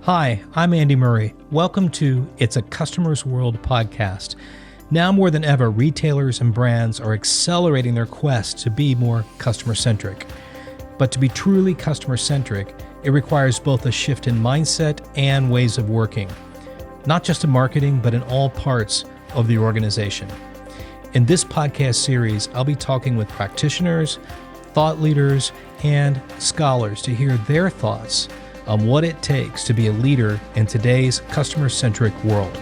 Hi, I'm Andy Murray. Welcome to It's a Customer's World podcast. Now more than ever, retailers and brands are accelerating their quest to be more customer-centric. But to be truly customer-centric, it requires both a shift in mindset and ways of working, not just in marketing, but in all parts of the organization. In this podcast series, I'll be talking with practitioners, thought leaders, and scholars to hear their thoughts on what it takes to be a leader in today's customer-centric world.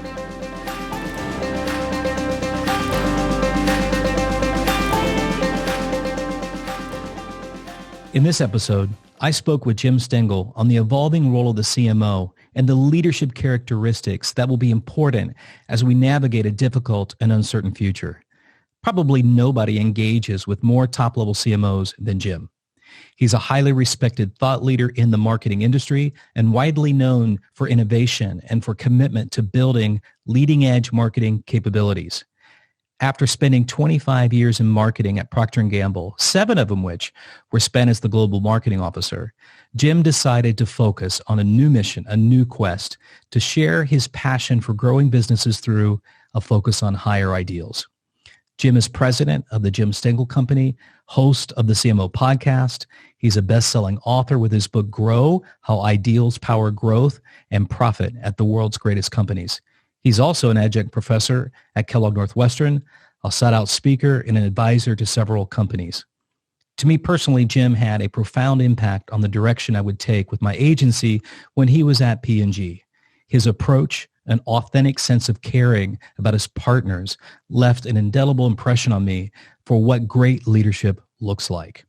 In this episode, I spoke with Jim Stengel on the evolving role of the CMO and the leadership characteristics that will be important as we navigate a difficult and uncertain future. Probably nobody engages with more top-level CMOs than Jim. He's a highly respected thought leader in the marketing industry and widely known for innovation and for commitment to building leading-edge marketing capabilities. After spending 25 years in marketing at Procter & Gamble, 7 of them which were spent as the global marketing officer, Jim decided to focus on a new mission, a new quest, to share his passion for growing businesses through a focus on higher ideals. Jim is president of the Jim Stengel Company, host of the CMO Podcast. He's a best-selling author with his book, Grow, How Ideals Power Growth and Profit at the World's Greatest Companies. He's also an adjunct professor at Kellogg Northwestern, a sought-out speaker, and an advisor to several companies. To me personally, Jim had a profound impact on the direction I would take with my agency when he was at P&G. His approach, an authentic sense of caring about his partners, left an indelible impression on me for what great leadership looks like.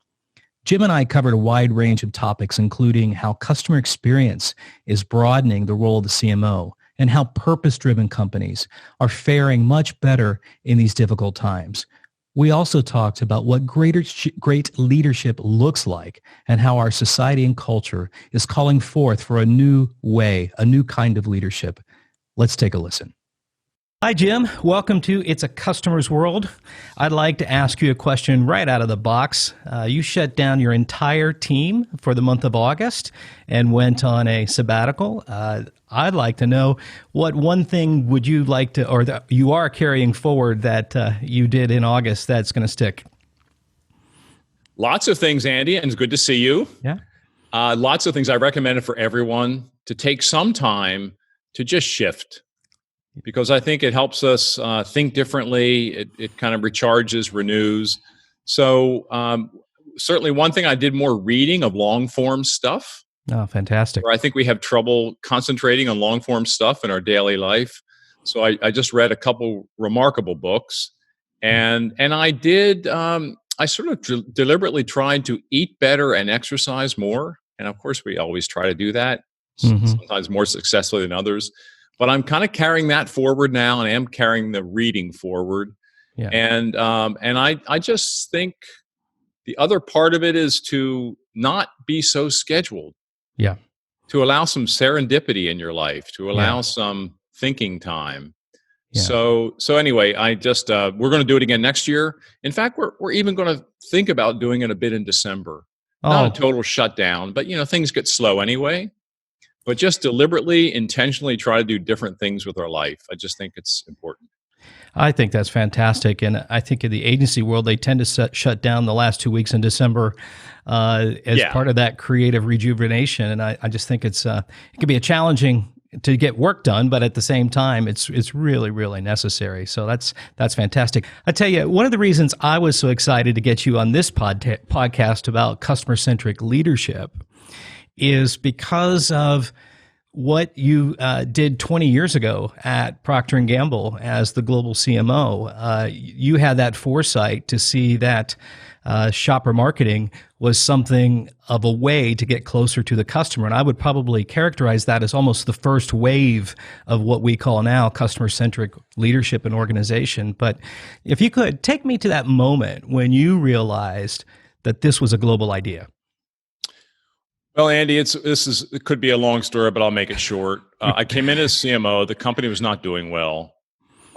Jim and I covered a wide range of topics, including how customer experience is broadening the role of the CMO and how purpose-driven companies are faring much better in these difficult times. We also talked about what great leadership looks like and how our society and culture is calling forth for a new way, a new kind of leadership. Let's take a listen. Hi, Jim. Welcome to It's a Customer's World. I'd like to ask you a question right out of the box. You shut down your entire team for the month of August and went on a sabbatical. I'd like to know what one thing would you like to, or that you are carrying forward that you did in August that's going to stick? Lots of things, Andy, and it's good to see you. Yeah. Lots of things. I recommend it for everyone to take some time to just shift, because I think it helps us think differently. It kind of recharges, renews. So certainly one thing, I did more reading of long-form stuff. Oh, fantastic. Where I think we have trouble concentrating on long-form stuff in our daily life. So I just read a couple remarkable books. And I did, I sort of deliberately tried to eat better and exercise more. And of course, we always try to do that, sometimes more successfully than others. But I'm kind of carrying that forward now, and I am carrying the reading forward. Yeah. And I just think the other part of it is to not be so scheduled. Yeah. To allow some serendipity in your life, to allow some thinking time. Yeah. So anyway, I just we're going to do it again next year. In fact, we're even going to think about doing it a bit in December. Not a total shutdown, but things get slow anyway. But just deliberately, intentionally try to do different things with our life. I just think it's important. I think that's fantastic. And I think in the agency world, they tend to shut down the last 2 weeks in December as part of that creative rejuvenation. And I just think it can be challenging to get work done, but at the same time, it's really, really necessary. So that's fantastic. I tell you, one of the reasons I was so excited to get you on this podcast about customer-centric leadership is because of what you did 20 years ago at Procter & Gamble as the global CMO. You had that foresight to see that shopper marketing was something of a way to get closer to the customer. And I would probably characterize that as almost the first wave of what we call now customer-centric leadership and organization. But if you could take me to that moment when you realized that this was a global idea. Well, Andy, it could be a long story, but I'll make it short. I came in as CMO. The company was not doing well.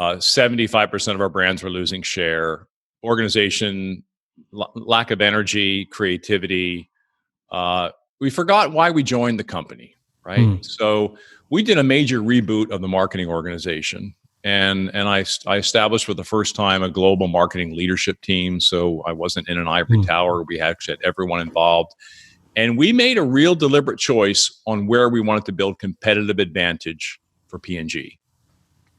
75% of our brands were losing share. Organization, lack of energy, creativity. We forgot why we joined the company, right? So we did a major reboot of the marketing organization. And I established for the first time a global marketing leadership team. So I wasn't in an ivory tower. We actually had everyone involved. And we made a real deliberate choice on where we wanted to build competitive advantage for P&G.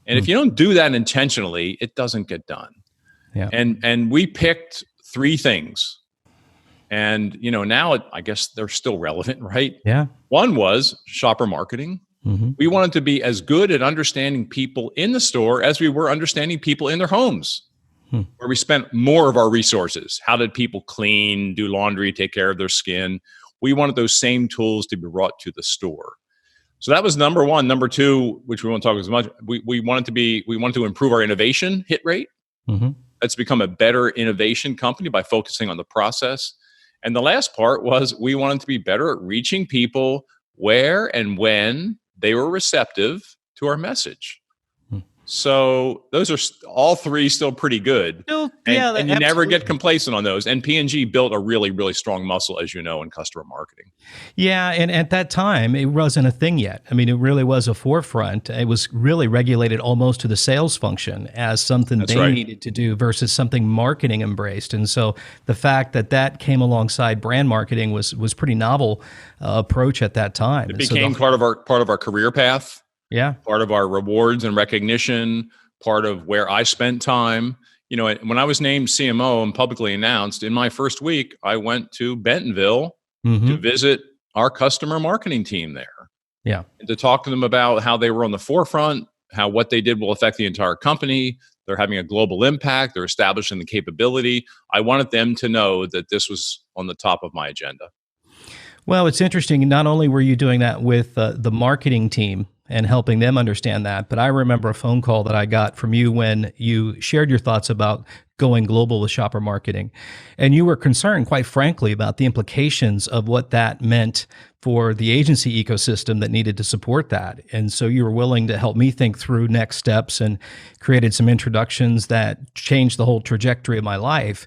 And if you don't do that intentionally, it doesn't get done. Yeah. And we picked 3 things. And, now I guess they're still relevant, right? Yeah. One was shopper marketing. We wanted to be as good at understanding people in the store as we were understanding people in their homes, where we spent more of our resources. How did people clean, do laundry, take care of their skin? We wanted those same tools to be brought to the store. So that was number 1. Number 2, which we won't talk as much, we wanted to improve our innovation hit rate. Let's become a better innovation company by focusing on the process. And the last part was we wanted to be better at reaching people where and when they were receptive to our message. So those are all 3 still pretty good. And you never get complacent on those. And P&G built a really, really strong muscle, as you know, in customer marketing. Yeah, and at that time, it wasn't a thing yet. I mean, it really was a forefront. It was really regulated almost to the sales function as something needed to do versus something marketing embraced. And so the fact that came alongside brand marketing was pretty novel approach at that time. It became part of our career path. Yeah. Part of our rewards and recognition, part of where I spent time. When I was named CMO and publicly announced, in my first week, I went to Bentonville to visit our customer marketing team there. Yeah. And to talk to them about how they were on the forefront, how what they did will affect the entire company. They're having a global impact. They're establishing the capability. I wanted them to know that this was on the top of my agenda. Well, it's interesting. Not only were you doing that with the marketing team and helping them understand that, but I remember a phone call that I got from you when you shared your thoughts about going global with shopper marketing. And you were concerned, quite frankly, about the implications of what that meant for the agency ecosystem that needed to support that. And so you were willing to help me think through next steps and created some introductions that changed the whole trajectory of my life.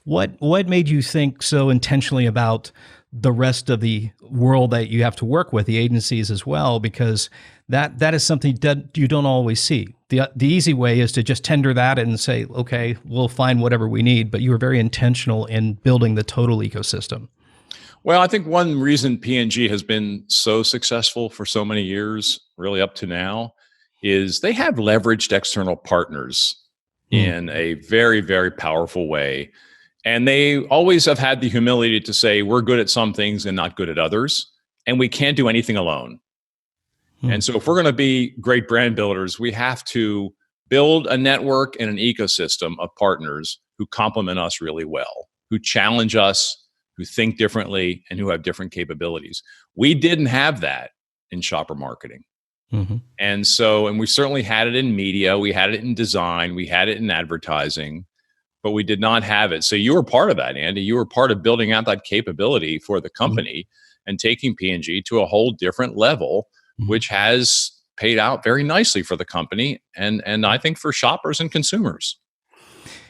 What made you think so intentionally about the rest of the world that you have to work with, the agencies as well, because that is something that you don't always see. The easy way is to just tender that and say, okay, we'll find whatever we need, but you were very intentional in building the total ecosystem. Well, I think one reason P&G has been so successful for so many years, really up to now, is they have leveraged external partners in a very, very powerful way. And they always have had the humility to say, we're good at some things and not good at others, and we can't do anything alone. And so if we're going to be great brand builders, we have to build a network and an ecosystem of partners who complement us really well, who challenge us, who think differently, and who have different capabilities. We didn't have that in shopper marketing. And we certainly had it in media, we had it in design, we had it in advertising, but we did not have it. So you were part of that, Andy. You were part of building out that capability for the company and taking P&G to a whole different level, which has paid out very nicely for the company and I think for shoppers and consumers.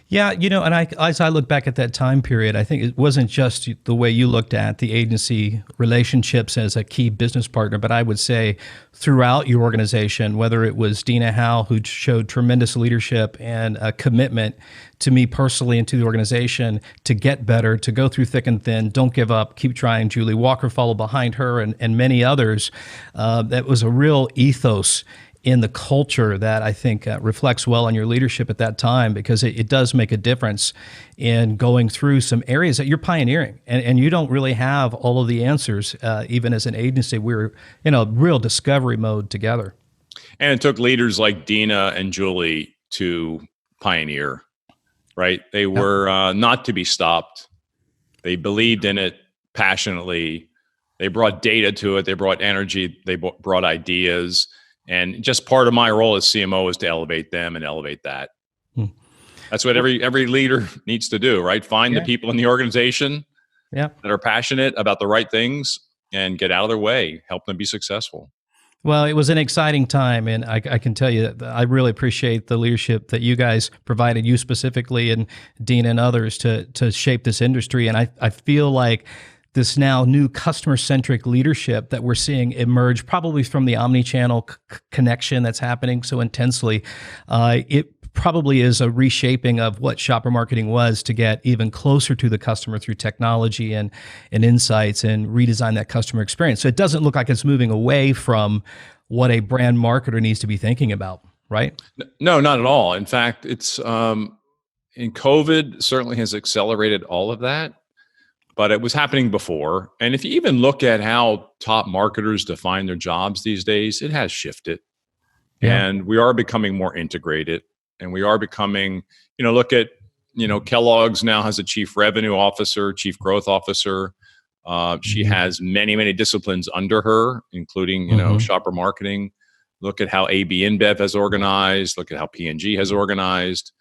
Yeah, and as I look back at that time period, I think it wasn't just the way you looked at the agency relationships as a key business partner, but I would say throughout your organization, whether it was Dina Howe, who showed tremendous leadership and a commitment to me personally and to the organization to get better, to go through thick and thin, don't give up, keep trying. Julie Walker followed behind her and many others. That was a real ethos in the culture that I think reflects well on your leadership at that time, because it does make a difference in going through some areas that you're pioneering. And you don't really have all of the answers, even as an agency. We're in a real discovery mode together. And it took leaders like Dina and Julie to pioneer, right? They were not to be stopped. They believed in it passionately. They brought data to it. They brought energy. They brought ideas. And just part of my role as CMO is to elevate them and elevate that. That's what every leader needs to do, right? Find the people in the organization that are passionate about the right things and get out of their way, help them be successful. Well, it was an exciting time, and I can tell you that I really appreciate the leadership that you guys provided, you specifically, and Dean and others, to shape this industry. And I feel like this now new customer-centric leadership that we're seeing emerge, probably from the omni-channel connection that's happening so intensely. It probably is a reshaping of what shopper marketing was to get even closer to the customer through technology and insights and redesign that customer experience. So it doesn't look like it's moving away from what a brand marketer needs to be thinking about, right? No, not at all. In fact, it's in COVID certainly has accelerated all of that, but it was happening before. And if you even look at how top marketers define their jobs these days, it has shifted. Yeah. And we are becoming more integrated, and we are becoming, look at, Kellogg's now has a chief revenue officer, chief growth officer. She has many, many disciplines under her, including, shopper marketing. Look at how AB InBev has organized. Look at how P&G has organized.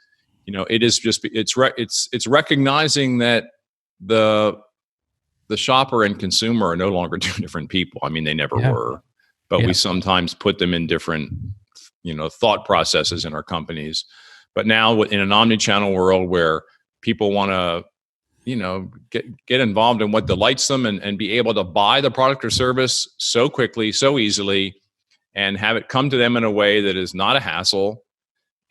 It is just, it's recognizing that the shopper and consumer are no longer two different people. I mean, they never were, but we sometimes put them in different, thought processes in our companies. But now in an omni-channel world where people want to, get involved in what delights them and be able to buy the product or service so quickly, so easily, and have it come to them in a way that is not a hassle.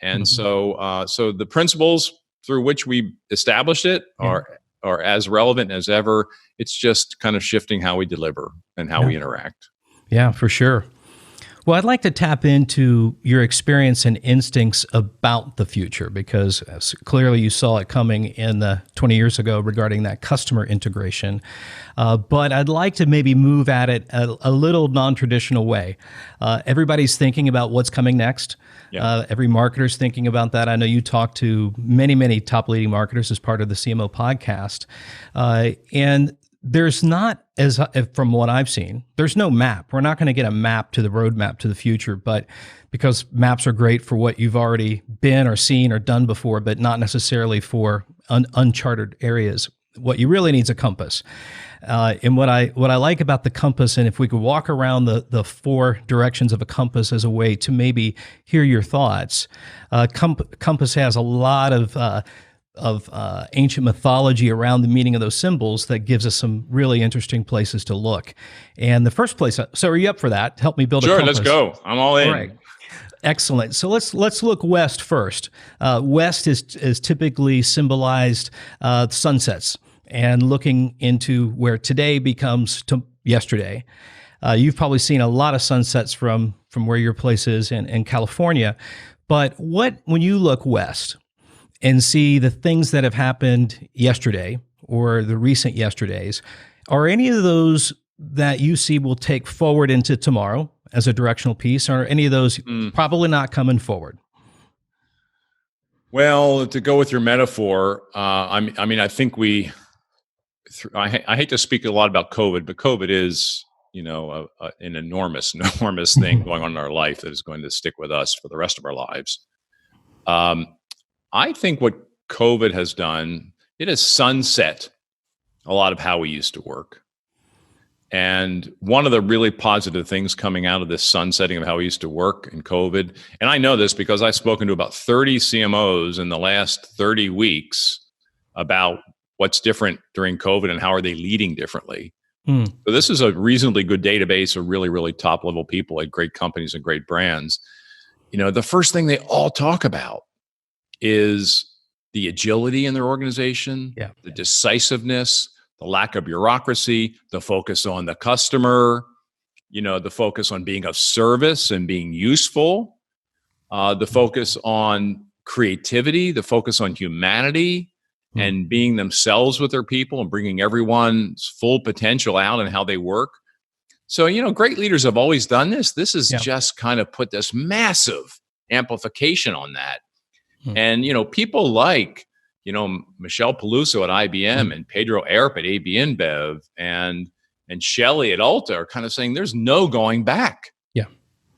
And so the principles through which we established it are as relevant as ever. It's just kind of shifting how we deliver and how we interact. Yeah, for sure. Well, I'd like to tap into your experience and instincts about the future, because clearly you saw it coming in 20 years ago regarding that customer integration. But I'd like to maybe move at it a little non-traditional way. Everybody's thinking about what's coming next. Yeah. Every marketer's thinking about that. I know you talk to many, many top leading marketers as part of the CMO podcast. And there's not, from what I've seen, there's no map. We're not going to get a map to the roadmap to the future, but because maps are great for what you've already been or seen or done before, but not necessarily for uncharted areas. What you really need is a compass. And what I like about the compass, and if we could walk around the four directions of a compass as a way to maybe hear your thoughts, compass has a lot of ancient mythology around the meaning of those symbols that gives us some really interesting places to look. And the first place, so are you up for that? Help me build a compass. Sure, let's go. I'm all in. All right. Excellent. So let's look west first. West is typically symbolized sunsets and looking into where today becomes yesterday. You've probably seen a lot of sunsets from where your place is in California. But when you look west and see the things that have happened yesterday or the recent yesterdays, are any of those that you see will take forward into tomorrow as a directional piece, or are any of those probably not coming forward? Well, to go with your metaphor, I think I hate to speak a lot about COVID, but COVID is, an enormous thing going on in our life that is going to stick with us for the rest of our lives. I think what COVID has done, it has sunset a lot of how we used to work. And one of the really positive things coming out of this sunsetting of how we used to work in COVID, and I know this because I've spoken to about 30 CMOs in the last 30 weeks about what's different during COVID and how are they leading differently. So this is a reasonably good database of really, really top level people at great companies and great brands. The first thing they all talk about is the agility in their organization, the decisiveness, the lack of bureaucracy, the focus on the customer, the focus on being of service and being useful, the focus on creativity, the focus on humanity and being themselves with their people and bringing everyone's full potential out in how they work. So, great leaders have always done this. This has just kind of put this massive amplification on that. And, people like, Michelle Peluso at IBM and Pedro Arp at AB InBev and Shelley at Ulta are kind of saying there's no going back. Yeah.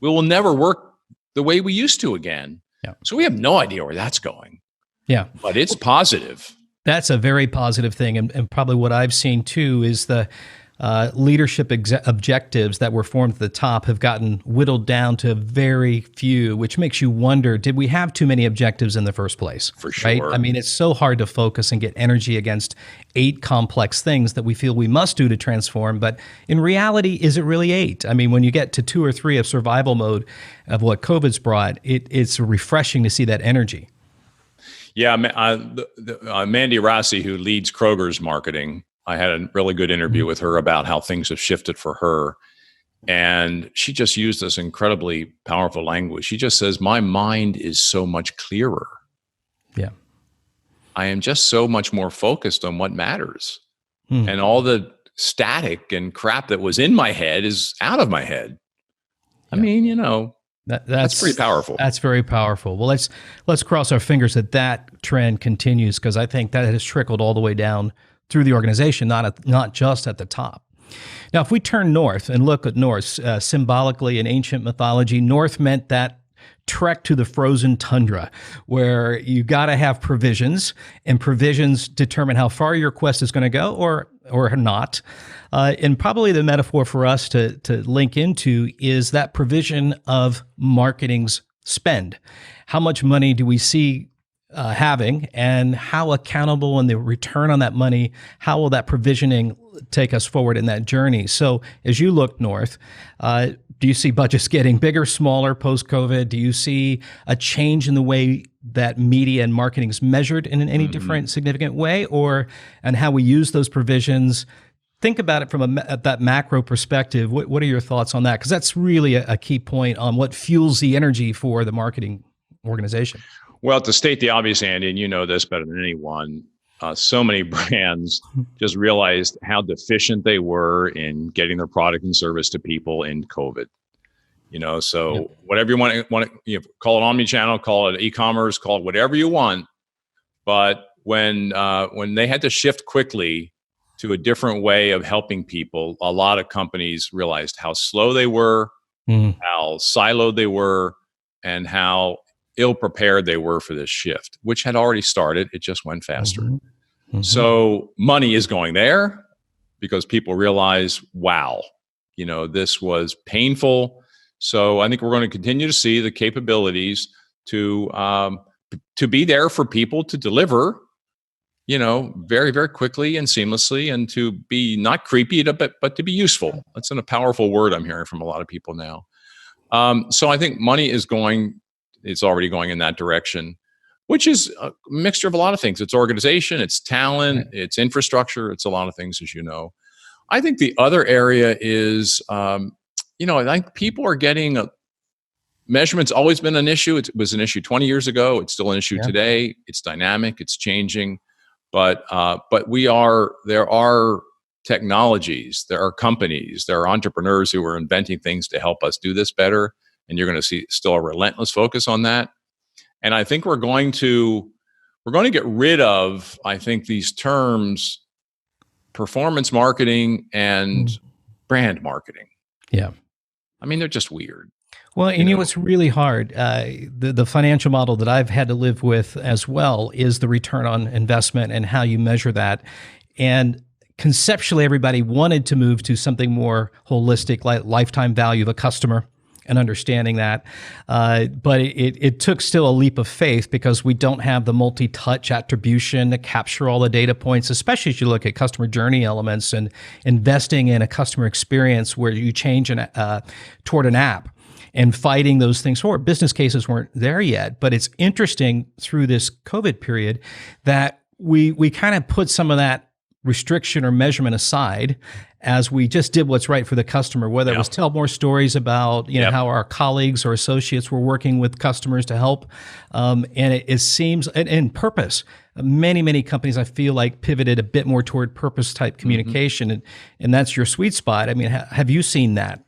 We will never work the way we used to again. Yeah. So we have no idea where that's going. Yeah. But it's positive. That's a very positive thing. And probably what I've seen too is leadership objectives that were formed at the top have gotten whittled down to very few, which makes you wonder, did we have too many objectives in the first place? For sure. Right? I mean, it's so hard to focus and get energy against 8 complex things that we feel we must do to transform. But in reality, is it really 8? I mean, when you get to 2 or 3 of survival mode of what COVID's brought, it's refreshing to see that energy. Yeah, Mandy Rossi, who leads Kroger's marketing, I had a really good interview with her about how things have shifted for her. And she just used this incredibly powerful language. She just says, my mind is so much clearer. Yeah. I am just so much more focused on what matters. And all the static and crap that was in my head is out of my head. Yeah. I mean, that's pretty powerful. That's very powerful. Well, let's cross our fingers that trend continues, because I think that has trickled all the way down through the organization, not just at the top. Now, if we turn north and look at north, symbolically in ancient mythology, north meant that trek to the frozen tundra, where you got to have provisions, and provisions determine how far your quest is going to go or not. And probably the metaphor for us to link into is that provision of marketing's spend. How much money do we see having, and how accountable and the return on that money, how will that provisioning take us forward in that journey? So as you look north, do you see budgets getting bigger, smaller post-COVID? Do you see a change in the way that media and marketing is measured in any different significant way, and how we use those provisions? Think about it from that macro perspective. What are your thoughts on that? Because that's really a key point on what fuels the energy for the marketing organization. Well, to state the obvious, Andy, and you know this better than anyone, so many brands just realized how deficient they were in getting their product and service to people in COVID. So whatever you want to call it omnichannel, call it e-commerce, call it whatever you want. But when they had to shift quickly to a different way of helping people, a lot of companies realized how slow they were, how siloed they were, and how ill-prepared they were for this shift, which had already started. It just went faster. So money is going there because people realize, wow, this was painful. So I think we're going to continue to see the capabilities to be there for people, to deliver, very, very quickly and seamlessly, and to be not creepy, but to be useful. That's a powerful word I'm hearing from a lot of people now. So I think money is it's already going in that direction, which is a mixture of a lot of things. It's organization, it's talent, it's infrastructure, it's a lot of things, as you know. I think the other area is, I think people are getting measurement's always been an issue. It was an issue 20 years ago. It's still an issue today. It's dynamic. It's changing. But there are technologies, there are companies, there are entrepreneurs who are inventing things to help us do this better. And you're going to see still a relentless focus on that. And I think we're going to get rid of, I think, these terms, performance marketing and brand marketing. Yeah. I mean, they're just weird. Well, and what's really hard, the financial model that I've had to live with as well is the return on investment and how you measure that. And conceptually, everybody wanted to move to something more holistic, like lifetime value of a customer and understanding that. But it took still a leap of faith, because we don't have the multi-touch attribution to capture all the data points, especially as you look at customer journey elements and investing in a customer experience where you change toward an app and fighting those things forward. Business cases weren't there yet, but it's interesting through this COVID period that we kind of put some of that restriction or measurement aside as we just did what's right for the customer, whether it was tell more stories about how our colleagues or associates were working with customers to help. And it seems, and purpose, many companies I feel like pivoted a bit more toward purpose type communication, and that's your sweet spot. I mean, have you seen that?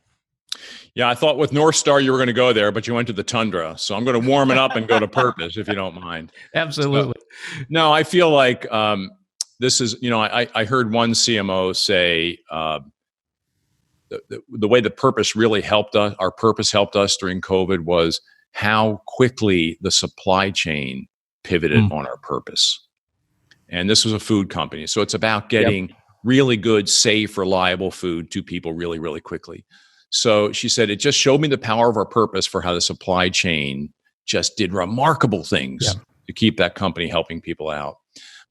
Yeah, I thought with North Star you were going to go there, but you went to the tundra. So I'm going to warm it up and go to purpose, if you don't mind. Absolutely. So, no, I feel like this is, I heard one CMO say the way the purpose really helped us, our purpose helped us during COVID, was how quickly the supply chain pivoted on our purpose. And this was a food company. So it's about getting really good, safe, reliable food to people really, really quickly. So she said, it just showed me the power of our purpose for how the supply chain just did remarkable things to keep that company helping people out.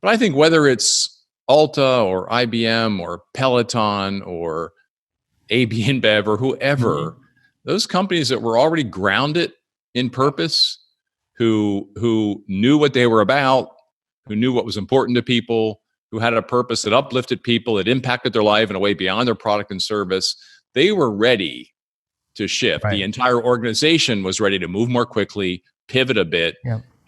But I think whether it's Ulta or IBM or Peloton or AB InBev or whoever, those companies that were already grounded in purpose, who knew what they were about, who knew what was important to people, who had a purpose that uplifted people, that impacted their life in a way beyond their product and service, they were ready to shift. Right. The entire organization was ready to move more quickly, pivot a bit,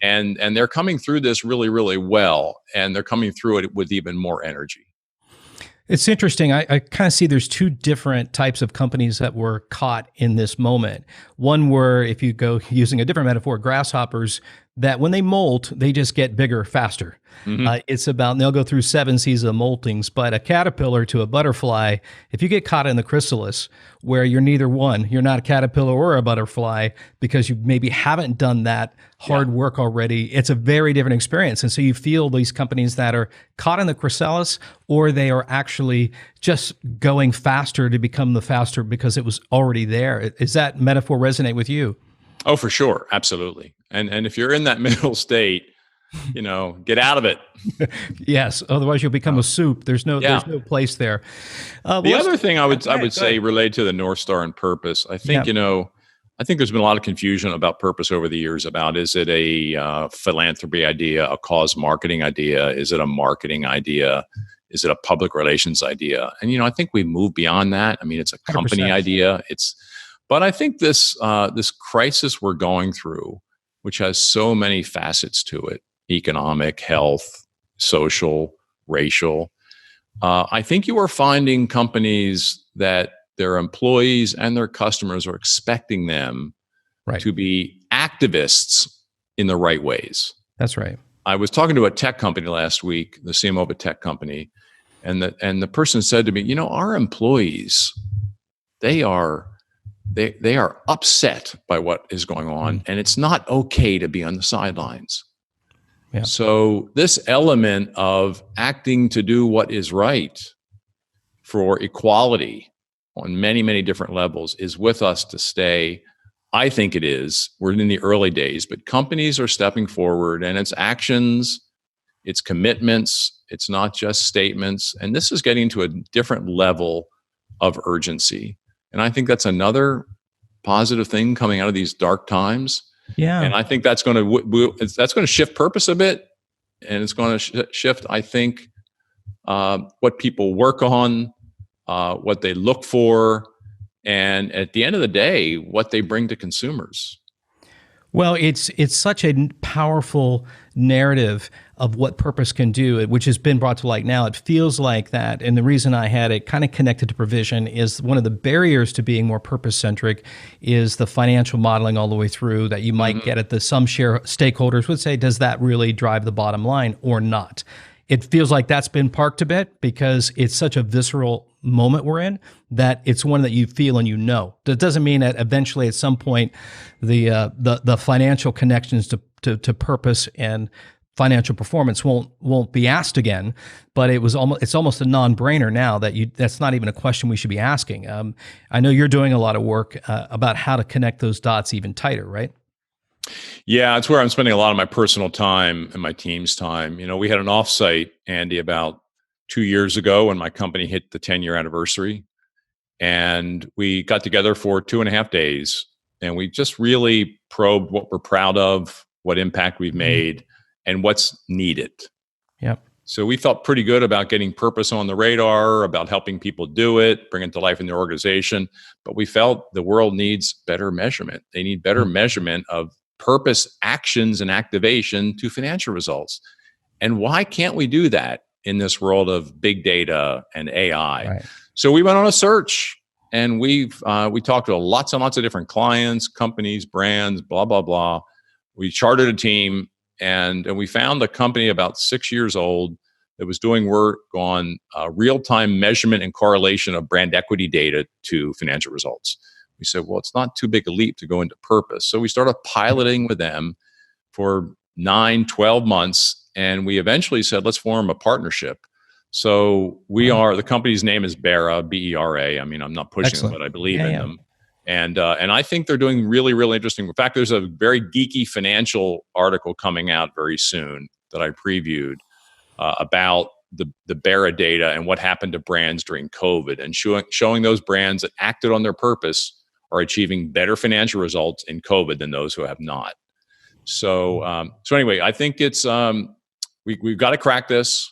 and they're coming through this really, really well, and they're coming through it with even more energy. It's interesting. I kind of see there's two different types of companies that were caught in this moment. One were, if you go using a different metaphor, grasshoppers, that when they molt, they just get bigger faster. It's about, they'll go through 7 seasons of moltings, but a caterpillar to a butterfly, if you get caught in the chrysalis where you're neither one, you're not a caterpillar or a butterfly because you maybe haven't done that hard work already, it's a very different experience. And so you feel these companies that are caught in the chrysalis, or they are actually just going faster to become the faster because it was already there. Is that metaphor resonate with you? Oh, for sure. Absolutely. And if you're in that middle state, get out of it. Yes. Otherwise you'll become a soup. There's no place there. The other thing I would say related to the North Star and purpose, I think, I think there's been a lot of confusion about purpose over the years about, is it a philanthropy idea, a cause marketing idea? Is it a marketing idea? Is it a public relations idea? And, I think we move beyond that. I mean, it's a company 100%. Idea. But I think this crisis we're going through, which has so many facets to it, economic, health, social, racial, I think you are finding companies that their employees and their customers are expecting them to be activists in the right ways. That's right. I was talking to a tech company last week, the CMO of a tech company, and the person said to me, our employees, they are upset by what is going on, and it's not okay to be on the sidelines. Yeah. So this element of acting to do what is right for equality on many, many different levels is with us to stay. I think it is. We're in the early days, but companies are stepping forward, and it's actions, it's commitments, it's not just statements. And this is getting to a different level of urgency. And I think that's another positive thing coming out of these dark times. Yeah. And I think that's going to shift purpose a bit, and it's going to shift, I think, what people work on, what they look for, and at the end of the day, what they bring to consumers. Well, it's such a powerful narrative of what purpose can do, which has been brought to light now. It feels like that. And the reason I had it kind of connected to provision is one of the barriers to being more purpose-centric is the financial modeling all the way through that you might get at some stakeholders would say, does that really drive the bottom line or not? It feels like that's been parked a bit because it's such a visceral moment we're in that it's one that you feel and That doesn't mean that eventually at some point the financial connections to purpose and financial performance won't be asked again, but it's almost a non-brainer now that's not even a question we should be asking. I know you're doing a lot of work about how to connect those dots even tighter, right? Yeah, it's where I'm spending a lot of my personal time and my team's time. We had an offsite, Andy, about 2 years ago when my company hit the 10-year anniversary. And we got together for 2.5 days, and we just really probed what we're proud of, what impact we've made, and what's needed. Yep. So we felt pretty good about getting purpose on the radar, about helping people do it, bring it to life in their organization. But we felt the world needs better measurement. They need better measurement of purpose, actions, and activation to financial results. And why can't we do that in this world of big data and AI? Right. So we went on a search, and we talked to lots and lots of different clients, companies, brands, blah, blah, blah. We chartered a team, and we found a company about 6 years old that was doing work on real-time measurement and correlation of brand equity data to financial results. We said, well, it's not too big a leap to go into purpose. So we started piloting with them for 9, 12 months. And we eventually said, let's form a partnership. So Wow. the company's name is Bera, Bera. I mean, I'm not pushing them, Excellent. but I believe Yeah, in yeah. them. And I think they're doing really, really interesting. In fact, there's a very geeky financial article coming out very soon that I previewed about the Bera data and what happened to brands during COVID, and showing those brands that acted on their purpose are achieving better financial results in COVID than those who have not. So anyway, I think it's we've got to crack this.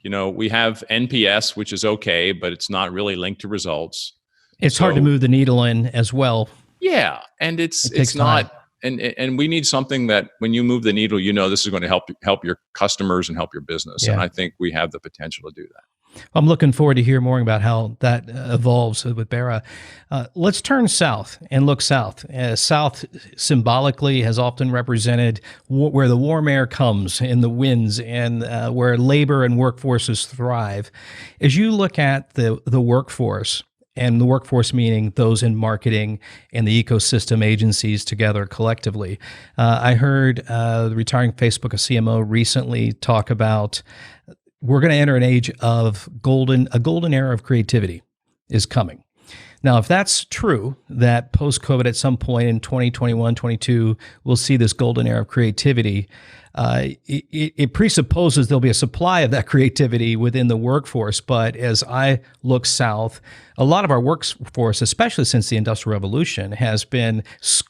We have NPS, which is okay, but it's not really linked to results. It's hard to So move the needle in as well. yeah, and It it's takes time. not, and we need something that when you move the needle, this is going to help your customers and help your business. And Yeah. I think we have the potential to do that. I'm looking forward to hear more about how that evolves with Bera. Let's turn south and look south. South symbolically has often represented where the warm air comes and the winds, and where labor and workforces thrive. As you look at the workforce, and the workforce meaning those in marketing and the ecosystem agencies together collectively. I heard the retiring Facebook CMO recently talk about we're going to enter an age of a golden era of creativity is coming. Now, if that's true, that post-COVID at some point in 2021, 22, we'll see this golden era of creativity, it presupposes there'll be a supply of that creativity within the workforce. But as I look south, a lot of our workforce, especially since the Industrial Revolution, has been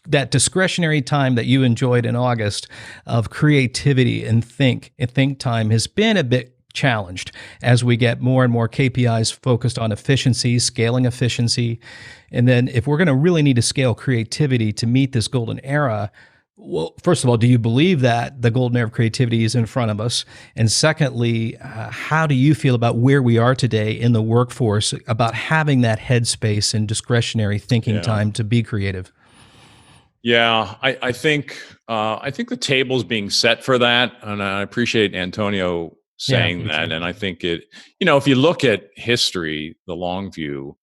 that discretionary time that you enjoyed in August of creativity and think time has been a bit challenged as we get more and more KPIs focused on efficiency, scaling efficiency. And then if we're going to really need to scale creativity to meet this golden era, well, first of all, do you believe that the golden era of creativity is in front of us? And secondly, how do you feel about where we are today in the workforce about having that headspace and discretionary thinking time to be creative? Yeah, I think the table's being set for that, and I appreciate Antonio saying that. And I think if you look at history, the long view,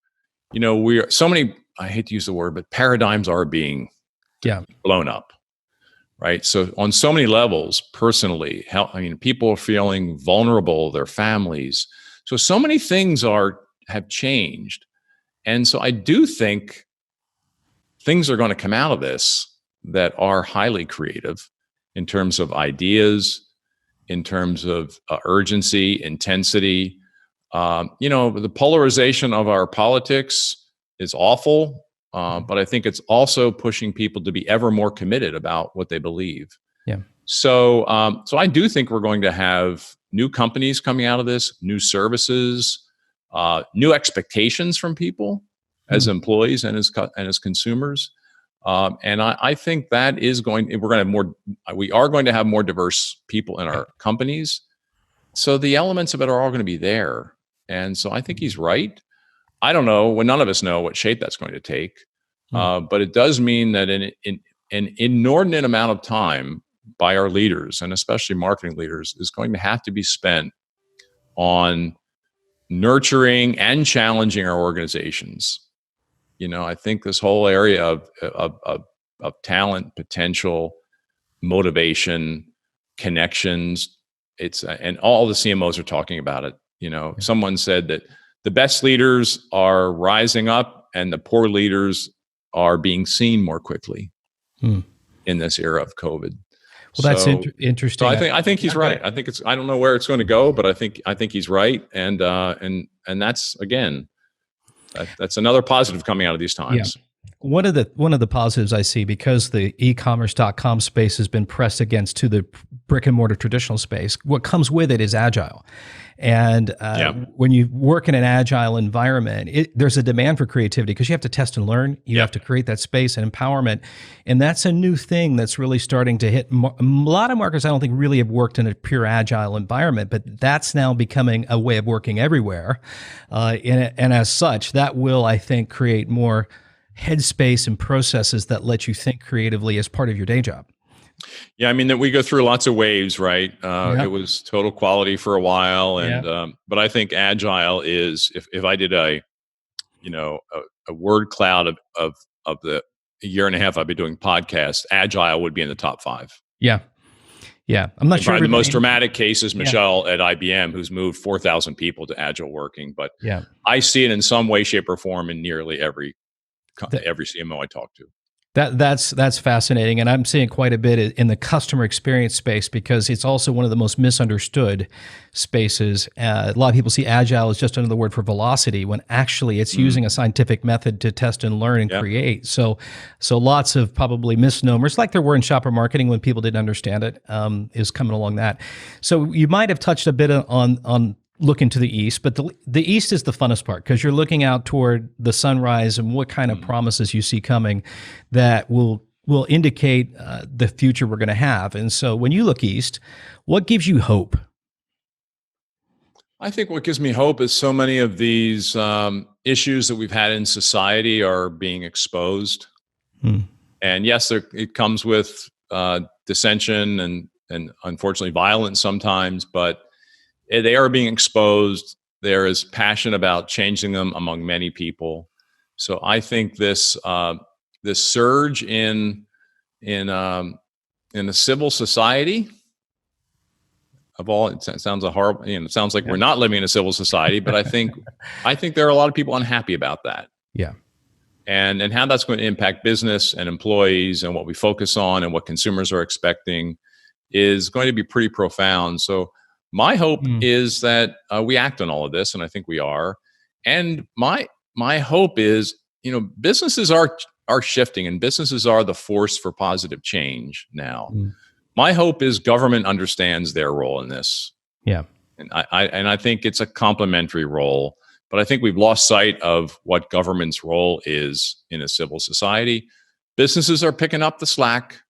we are so many. I hate to use the word, but paradigms are being blown up. Right. So on so many levels, personally, people are feeling vulnerable, their families. So many things have changed. And so I do think things are going to come out of this that are highly creative in terms of ideas, in terms of urgency, intensity. The polarization of our politics is awful. But I think it's also pushing people to be ever more committed about what they believe. Yeah. So I do think we're going to have new companies coming out of this, new services, new expectations from people as employees and as consumers. And I think that is we are going to have more diverse people in our companies. So the elements of it are all going to be there. And so I think he's right. I don't know. None of us know what shape that's going to take. But it does mean that in an inordinate amount of time by our leaders, and especially marketing leaders, is going to have to be spent on nurturing and challenging our organizations. I think this whole area of talent, potential, motivation, connections, and all the CMOs are talking about it. Someone said that the best leaders are rising up and the poor leaders are being seen more quickly in this era of COVID. Well, that's interesting. So I think he's right. I think I don't know where it's going to go, but I think he's right. And that's, again, that's another positive coming out of these times. Yeah. One of the positives I see, because the e-commerce.com space has been pressed against to the brick and mortar traditional space, what comes with it is agile. And when you work in an agile environment, there's a demand for creativity because you have to test and learn. You have to create that space and empowerment. And that's a new thing that's really starting to hit. A lot of marketers I don't think really have worked in a pure agile environment, but that's now becoming a way of working everywhere. And as such, that will, I think, create more headspace and processes that let you think creatively as part of your day job. Yeah, I mean, that we go through lots of waves, right? It was total quality for a while, and but I think agile is, if I did a word cloud of the year and a half I've been doing podcasts, agile would be in the top 5. Yeah. Yeah. I'm not And sure. probably the most dramatic case is Yeah. Michelle at IBM, who's moved 4,000 people to agile working. But Yeah. I see it in some way, shape, or form in nearly every Th- CMO I talk to. That's fascinating, and I'm seeing quite a bit in the customer experience space because it's also one of the most misunderstood spaces. A lot of people see agile as just another word for velocity, when actually it's using a scientific method to test and learn and create. So lots of probably misnomers, like there were in shopper marketing when people didn't understand it, is coming along that. So you might have touched a bit on looking to the east, but the east is the funnest part because you're looking out toward the sunrise and what kind of promises you see coming that will indicate the future we're going to have. And so when you look east, what gives you hope? I think what gives me hope is so many of these issues that we've had in society are being exposed. And yes, it comes with dissension and unfortunately violence sometimes, but they are being exposed. There is passion about changing them among many people. So I think this surge in the civil society of all, it sounds a horrible. It sounds like we're not living in a civil society, but I think there are a lot of people unhappy about that. Yeah. And how that's going to impact business and employees and what we focus on and what consumers are expecting is going to be pretty profound. So my hope is that we act on all of this, and I think we are. And my hope is, businesses are shifting, and businesses are the force for positive change now. My hope is government understands their role in this. Yeah, and I think it's a complementary role, but I think we've lost sight of what government's role is in a civil society. Businesses are picking up the slack.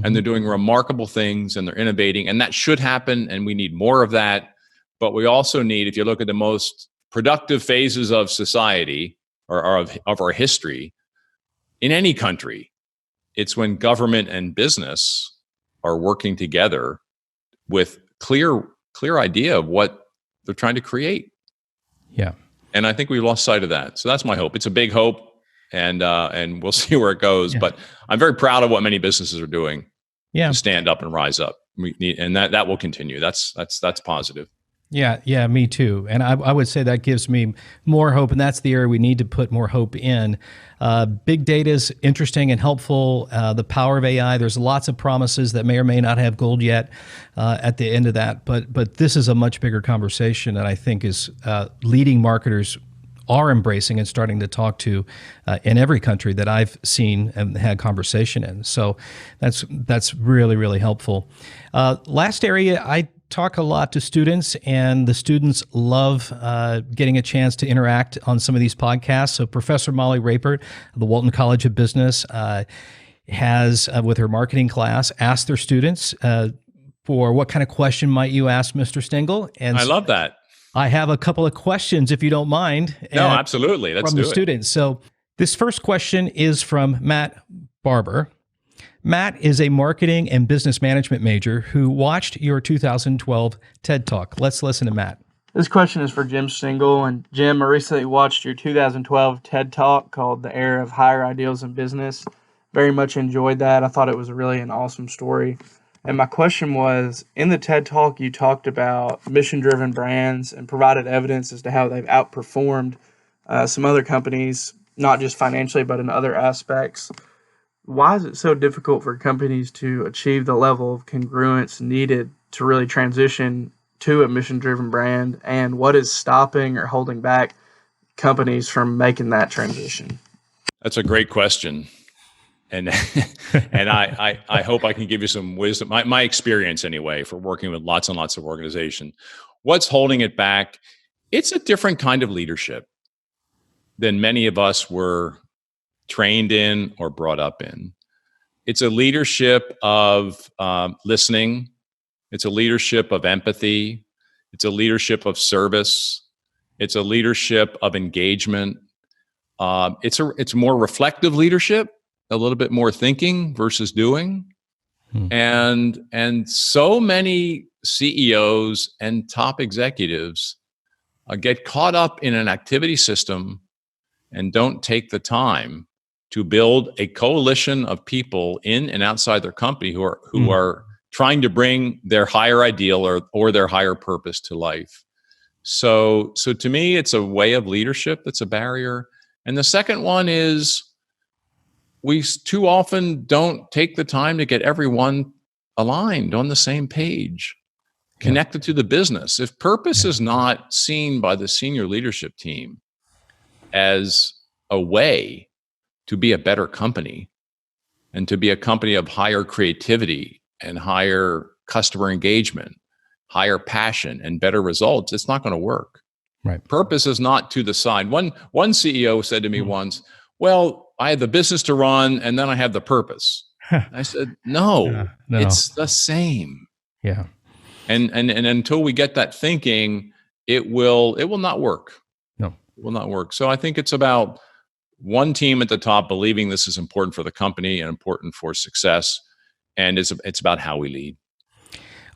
And they're doing remarkable things and they're innovating, and that should happen. And we need more of that. But we also need, if you look at the most productive phases of society or of our history in any country, it's when government and business are working together with clear idea of what they're trying to create. Yeah. And I think we lost sight of that. So that's my hope. It's a big hope. And we'll see where it goes. But I'm very proud of what many businesses are doing to stand up and rise up. We need, and that will continue. That's positive. Yeah, me too. And I would say that gives me more hope, and that's the area we need to put more hope in. Big data is interesting and helpful. The power of AI, there's lots of promises that may or may not have gold yet at the end of that. But this is a much bigger conversation that I think is leading marketers are embracing and starting to talk to in every country that I've seen and had conversation in. So that's really, really helpful. Last area, I talk a lot to students, and the students love getting a chance to interact on some of these podcasts. So Professor Molly Rapert of the Walton College of Business has, with her marketing class, asked their students for what kind of question might you ask Mr. Stengel? And I love that. I have a couple of questions, if you don't mind. No, absolutely. Let's do it. From the students. So this first question is from Matt Barber. Matt is a marketing and business management major who watched your 2012 TED Talk. Let's listen to Matt. This question is for Jim Stengel. And Jim, I recently watched your 2012 TED Talk called The Era of Higher Ideals in Business. Very much enjoyed that. I thought it was really an awesome story. And my question was, in the TED Talk, you talked about mission-driven brands and provided evidence as to how they've outperformed some other companies, not just financially, but in other aspects. Why is it so difficult for companies to achieve the level of congruence needed to really transition to a mission-driven brand? And what is stopping or holding back companies from making that transition? That's a great question. And I hope I can give you some wisdom, my experience anyway, for working with lots and lots of organizations. What's holding it back? It's a different kind of leadership than many of us were trained in or brought up in. It's a leadership of listening. It's a leadership of empathy. It's a leadership of service. It's a leadership of engagement. It's more reflective leadership, a little bit more thinking versus doing. And so many CEOs and top executives get caught up in an activity system and don't take the time to build a coalition of people in and outside their company who are trying to bring their higher ideal or their higher purpose to life. So to me, it's a way of leadership that's a barrier. And the second one is we too often don't take the time to get everyone aligned on the same page, connected to the business. If purpose is not seen by the senior leadership team as a way to be a better company and to be a company of higher creativity and higher customer engagement, higher passion and better results, it's not going to work. Right. Purpose is not to the side. One CEO said to me once, well, I have the business to run and then I have the purpose. I said, no, it's the same. Yeah. And until we get that thinking, it will not work. No. It will not work. So I think it's about one team at the top believing this is important for the company and important for success. And it's about how we lead.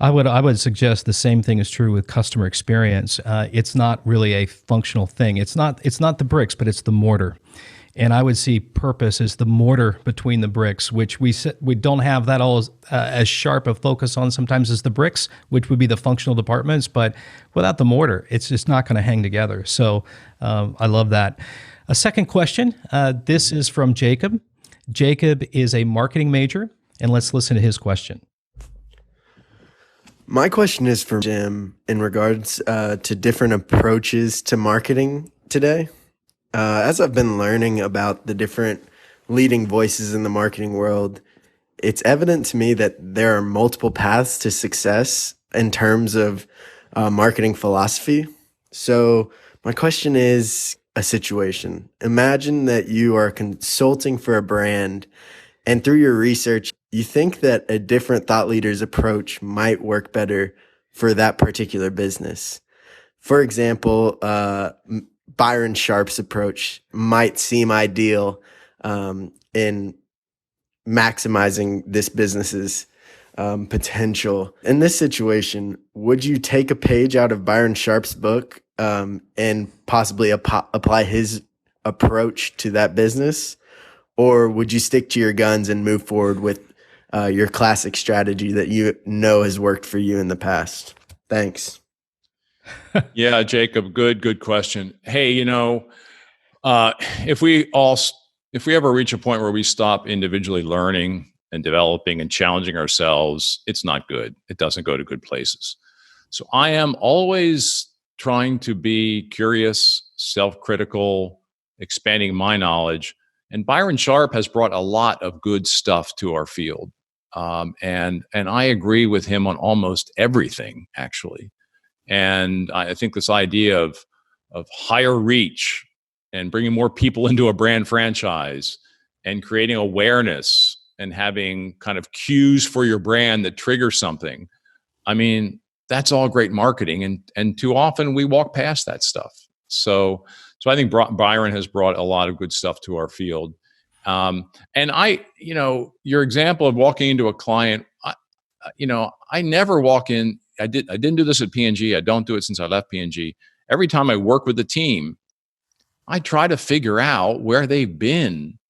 I would suggest the same thing is true with customer experience. It's not really a functional thing. It's not the bricks, but it's the mortar. And I would see purpose as the mortar between the bricks, which we don't have that all as sharp a focus on sometimes as the bricks, which would be the functional departments. But without the mortar, it's just not going to hang together. So I love that. A second question. This is from Jacob. Jacob is a marketing major, and let's listen to his question. My question is for Jim in regards to different approaches to marketing today. As I've been learning about the different leading voices in the marketing world, it's evident to me that there are multiple paths to success in terms of marketing philosophy. So my question is a situation. Imagine that you are consulting for a brand, and through your research, you think that a different thought leader's approach might work better for that particular business. For example, Byron Sharp's approach might seem ideal in maximizing this business's potential. In this situation, would you take a page out of Byron Sharp's book and possibly apply his approach to that business? Or would you stick to your guns and move forward with your classic strategy that you know has worked for you in the past? Thanks. Yeah, Jacob, good question. Hey, if we ever reach a point where we stop individually learning and developing and challenging ourselves, it's not good. It doesn't go to good places. So I am always trying to be curious, self-critical, expanding my knowledge. And Byron Sharp has brought a lot of good stuff to our field. And I agree with him on almost everything, actually. And I think this idea of higher reach and bringing more people into a brand franchise and creating awareness and having kind of cues for your brand that trigger something. I mean, that's all great marketing. And too often we walk past that stuff. So I think Byron has brought a lot of good stuff to our field. And your example of walking into a client, I never walk in. I didn't do this at P&G. I don't do it since I left P&G. Every time I work with the team, I try to figure out where they've been,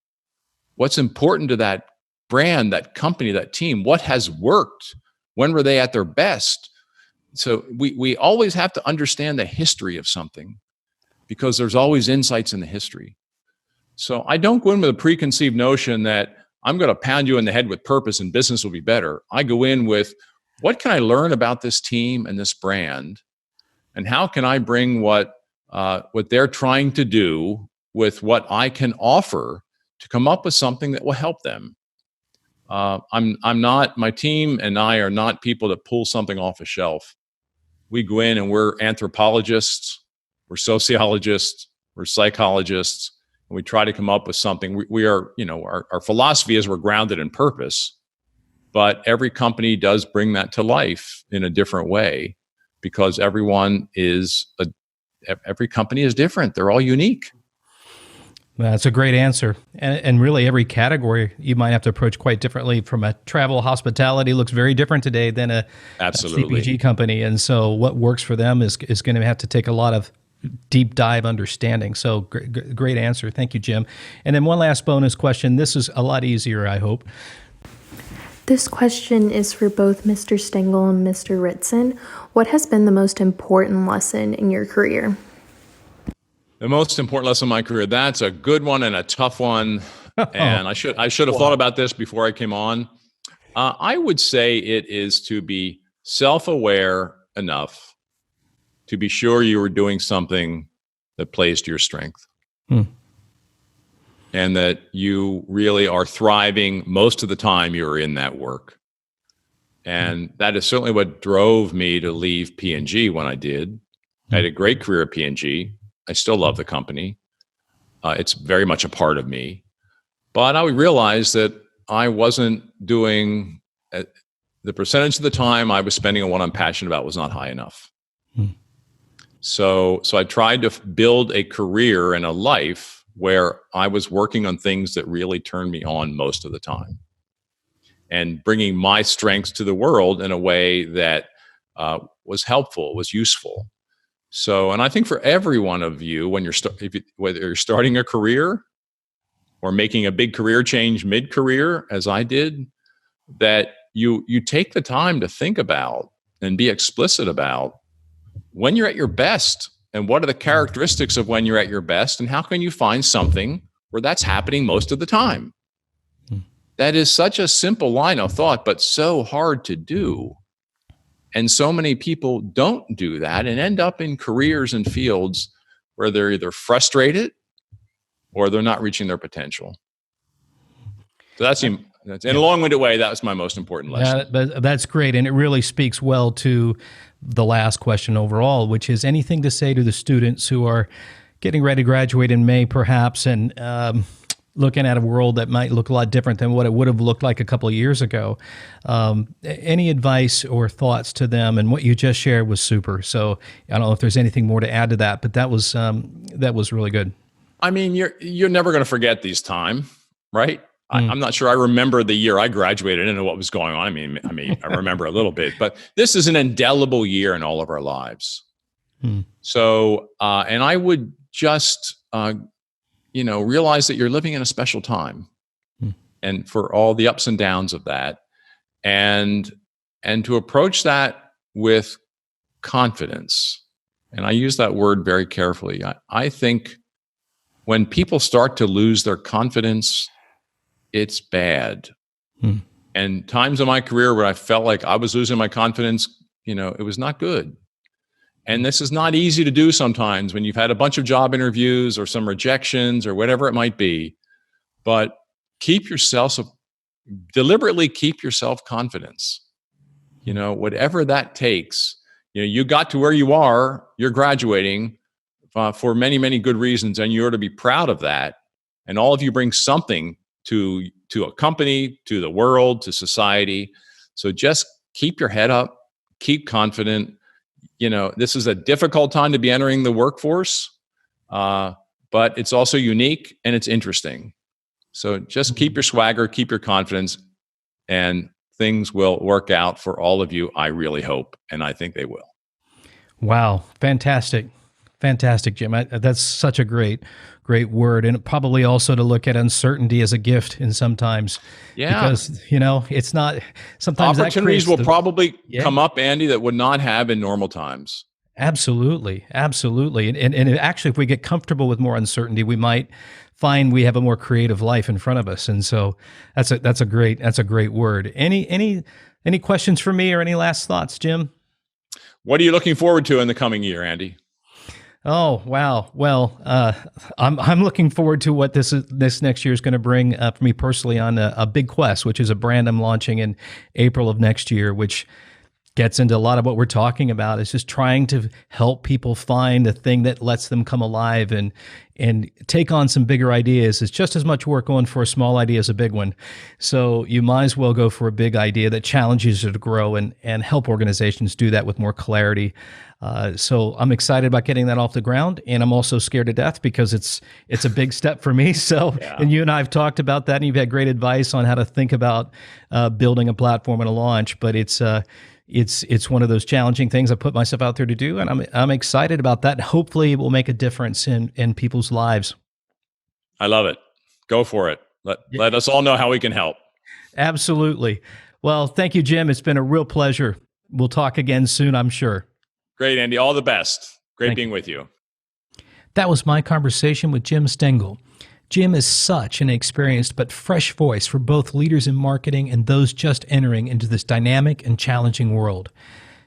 what's important to that brand, that company, that team, what has worked, when were they at their best. So we always have to understand the history of something because there's always insights in the history. So I don't go in with a preconceived notion that I'm going to pound you in the head with purpose and business will be better. I go in with, what can I learn about this team and this brand? And how can I bring what they're trying to do with what I can offer to come up with something that will help them? I'm not, my team and I are not people that pull something off a shelf. We go in and we're anthropologists, we're sociologists, we're psychologists, and we try to come up with something. We are, our philosophy is we're grounded in purpose, but every company does bring that to life in a different way because every company is different. They're all unique. That's a great answer. And really every category you might have to approach quite differently. From a travel hospitality looks very different today than a CPG company. And so what works for them is going to have to take a lot of deep dive understanding. So great answer. Thank you, Jim. And then one last bonus question. This is a lot easier, I hope. This question is for both Mr. Stengel and Mr. Ritson. What has been the most important lesson in your career? The most important lesson in my career, that's a good one and a tough one. And I should have thought about this before I came on. I would say it is to be self-aware enough to be sure you are doing something that plays to your strength. And that you really are thriving most of the time you're in that work. And that is certainly what drove me to leave P&G when I did. I had a great career at P&G. I still love the company. It's very much a part of me. But I realized that I wasn't doing, the percentage of the time I was spending on what I'm passionate about was not high enough. So I tried to build a career and a life where I was working on things that really turned me on most of the time and bringing my strengths to the world in a way that was helpful, was useful. So, and I think for every one of you, when whether you're starting a career or making a big career change mid-career, as I did, that you take the time to think about and be explicit about when you're at your best. And what are the characteristics of when you're at your best? And how can you find something where that's happening most of the time? That is such a simple line of thought, but so hard to do. And so many people don't do that and end up in careers and fields where they're either frustrated or they're not reaching their potential. So that's in a long-winded way, that was my most important lesson. That's great. And it really speaks well to the last question overall, which is anything to say to the students who are getting ready to graduate in May, perhaps, and looking at a world that might look a lot different than what it would have looked like a couple of years ago. Any advice or thoughts to them? And what you just shared was super. So I don't know if there's anything more to add to that, but that was really good. I mean, you're never going to forget these time, right? I'm not sure I remember the year I graduated and what was going on. I mean, I remember a little bit, but this is an indelible year in all of our lives. So, and I would just, realize that you're living in a special time, and for all the ups and downs of that, and to approach that with confidence. And I use that word very carefully. I think when people start to lose their confidence, it's bad. And times in my career where I felt like I was losing my confidence, it was not good. And this is not easy to do sometimes when you've had a bunch of job interviews or some rejections or whatever it might be. But deliberately keep yourself confidence. Whatever that takes. You got to where you are, you're graduating for many, many good reasons, and you ought to be proud of that. And all of you bring something to a company, to the world, to society. So just keep your head up, keep confident. This is a difficult time to be entering the workforce, but it's also unique and it's interesting. So just keep your swagger, keep your confidence, and things will work out for all of you, I really hope, and I think they will. Wow. Fantastic, Jim. That's such a great word. And probably also to look at uncertainty as a gift in sometimes. Yeah. Because, it's not, sometimes opportunities will probably come up, Andy, that would not have in normal times. Absolutely. And actually, if we get comfortable with more uncertainty, we might find we have a more creative life in front of us. And so that's a great word. Any questions for me or any last thoughts, Jim? What are you looking forward to in the coming year, Andy? Oh, wow. Well, I'm looking forward to what this next year is going to bring for me personally on a Big Quest, which is a brand I'm launching in April of next year, which gets into a lot of what we're talking about. It's just trying to help people find the thing that lets them come alive and take on some bigger ideas. It's just as much work going for a small idea as a big one. So you might as well go for a big idea that challenges you to grow and help organizations do that with more clarity. So I'm excited about getting that off the ground, and I'm also scared to death because it's a big step for me. So, yeah. And you and I have talked about that, and you've had great advice on how to think about building a platform and a launch. But it's one of those challenging things I put myself out there to do, and I'm excited about that. Hopefully, it will make a difference in people's lives. I love it. Go for it. Let us all know how we can help. Absolutely. Well, thank you, Jim. It's been a real pleasure. We'll talk again soon, I'm sure. Great, Andy. All the best. Great Thank being you. with you. That was my conversation with Jim Stengel. Jim is such an experienced but fresh voice for both leaders in marketing and those just entering into this dynamic and challenging world.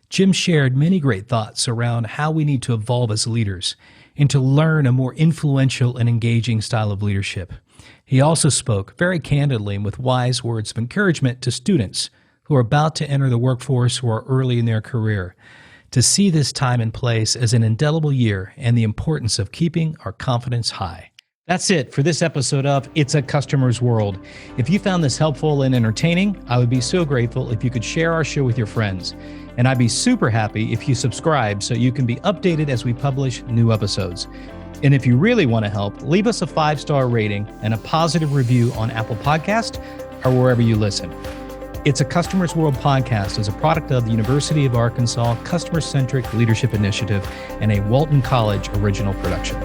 Jim shared many great thoughts around how we need to evolve as leaders and to learn a more influential and engaging style of leadership. He also spoke very candidly and with wise words of encouragement to students who are about to enter the workforce or are early in their career, to see this time and place as an indelible year and the importance of keeping our confidence high. That's it for this episode of It's a Customer's World. If you found this helpful and entertaining, I would be so grateful if you could share our show with your friends. And I'd be super happy if you subscribe so you can be updated as we publish new episodes. And if you really want to help, leave us a 5-star rating and a positive review on Apple Podcast or wherever you listen. It's a Customer's World podcast is a product of the University of Arkansas Customer-Centric Leadership Initiative and a Walton College original production.